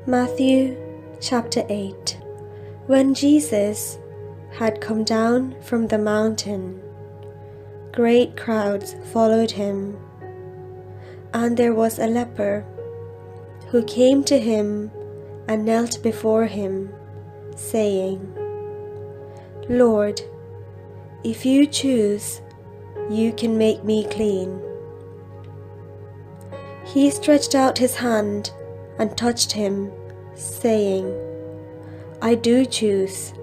Matthew chapter 8. When Jesus had come down from the mountain, great crowds followed him, and there was a leper who came to him and knelt before him, saying, "Lord, if you choose, you can make me clean." He stretched out his hand and touched him, saying, "I do choose,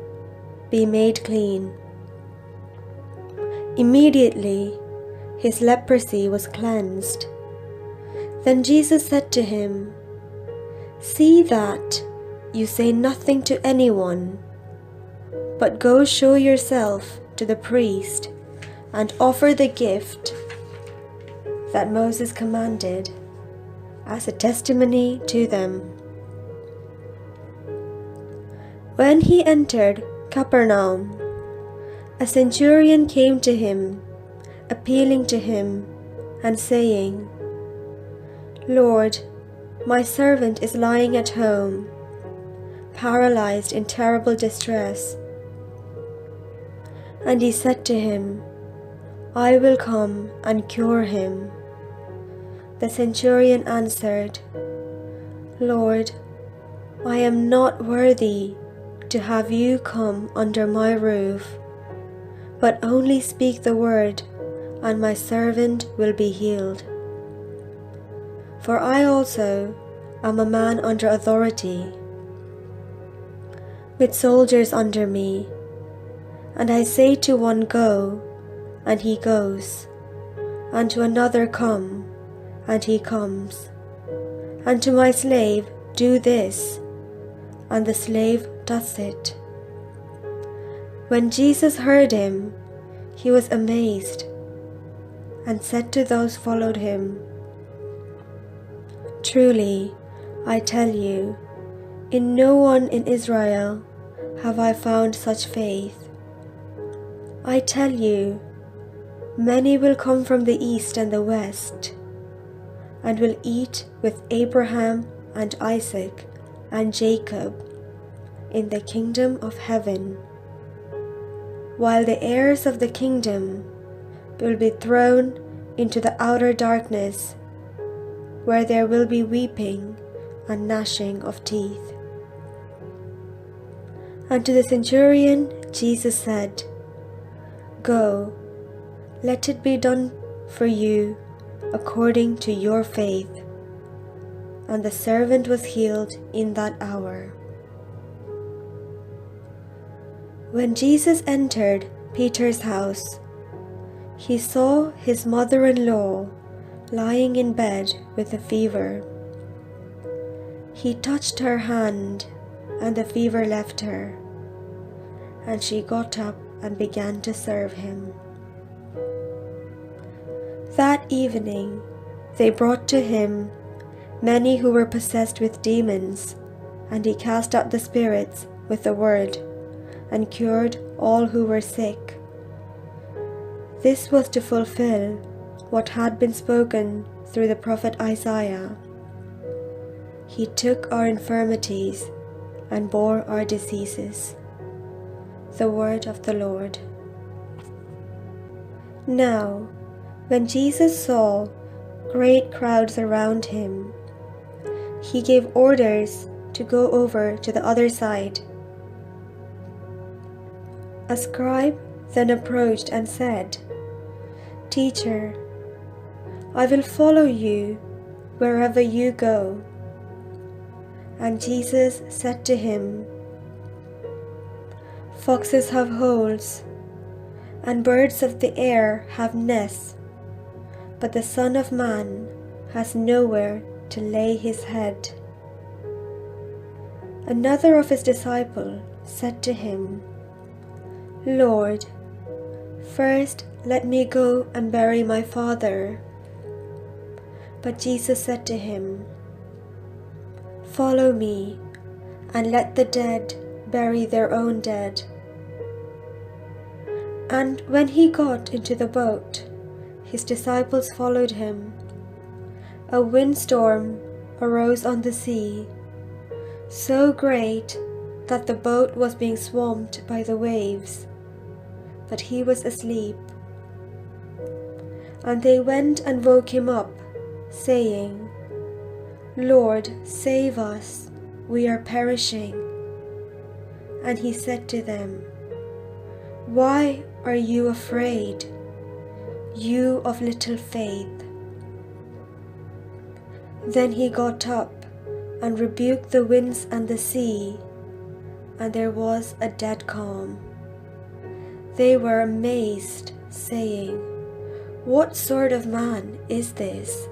be made clean." Immediately his leprosy was cleansed. Then Jesus said to him, "See that you say nothing to anyone, but go show yourself to the priest and offer the gift that Moses commanded as a testimony to them." When he entered Capernaum, a centurion came to him, appealing to him and saying, "Lord, my servant is lying at home, paralyzed in terrible distress." And he said to him, "I will come and cure him." The centurion answered, "Lord, I am not worthy to have you come under my roof, but only speak the word, and my servant will be healed. For I also am a man under authority, with soldiers under me, and I say to one, 'Go,' and he goes, and to another, 'Come,' and he comes, and to my slave, 'Do this,' and the slave does it." When Jesus heard him, he was amazed, and said to those who followed him, "Truly, I tell you, in no one in Israel have I found such faith. I tell you, many will come from the east and the west, and will eat with Abraham and Isaac and Jacob in the kingdom of heaven, while the heirs of the kingdom will be thrown into the outer darkness, where there will be weeping and gnashing of teeth." And to the centurion Jesus said, "Go, let it be done for you according to your faith." And the servant was healed in that hour. When Jesus entered Peter's house, he saw his mother-in-law lying in bed with a fever. He touched her hand, and the fever left her, and she got up and began to serve him. That evening they brought to him many who were possessed with demons, and he cast out the spirits with the word, and cured all who were sick. This was to fulfill what had been spoken through the prophet Isaiah. He took our infirmities and bore our diseases. The word of the Lord. Now, when Jesus saw great crowds around him, he gave orders to go over to the other side. A scribe then approached and said, "Teacher, I will follow you wherever you go." And Jesus said to him, "Foxes have holes, and birds of the air have nests, but the Son of Man has nowhere to lay his head." Another of his disciples said to him, "Lord, first let me go and bury my father." But Jesus said to him, "Follow me, and let the dead bury their own dead." And when he got into the boat, his disciples followed him. A windstorm arose on the sea, so great that the boat was being swamped by the waves, but he was asleep. And they went and woke him up, saying, Lord, save us, we are perishing. And he said to them, Why are you afraid, you of little faith? Then he got up and rebuked the winds and the sea, and there was a dead calm. They were amazed, saying, What sort of man is this,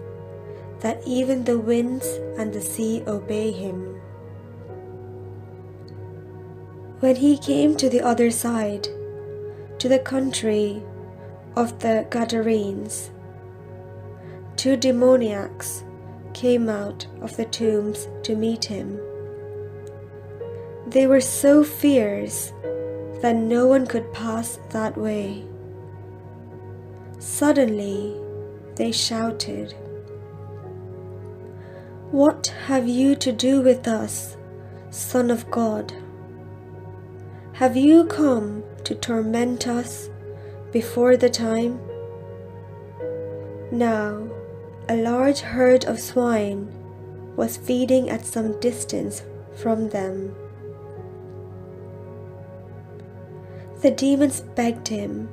that even the winds and the sea obey him? When he came to the other side, to the country of the Gadarenes, 2 demoniacs came out of the tombs to meet him. They were so fierce that no one could pass that way. Suddenly they shouted, What have you to do with us, Son of God? Have you come to torment us before the time? Now a large herd of swine was feeding at some distance from them. The demons begged him,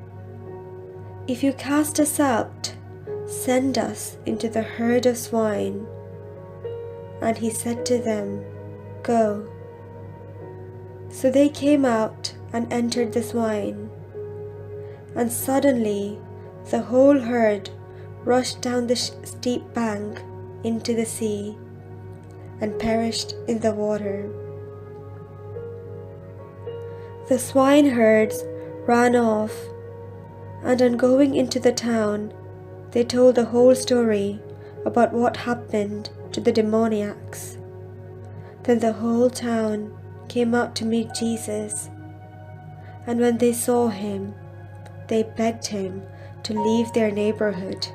If you cast us out, send us into the herd of swine. And he said to them, Go. So they came out and entered the swine. And suddenly the whole herd rushed down the steep bank into the sea and perished in the water. The swineherds ran off, and on going into the town, they told the whole story about what happened to the demoniacs. Then the whole town came out to meet Jesus, and when they saw him, they begged him to leave their neighborhood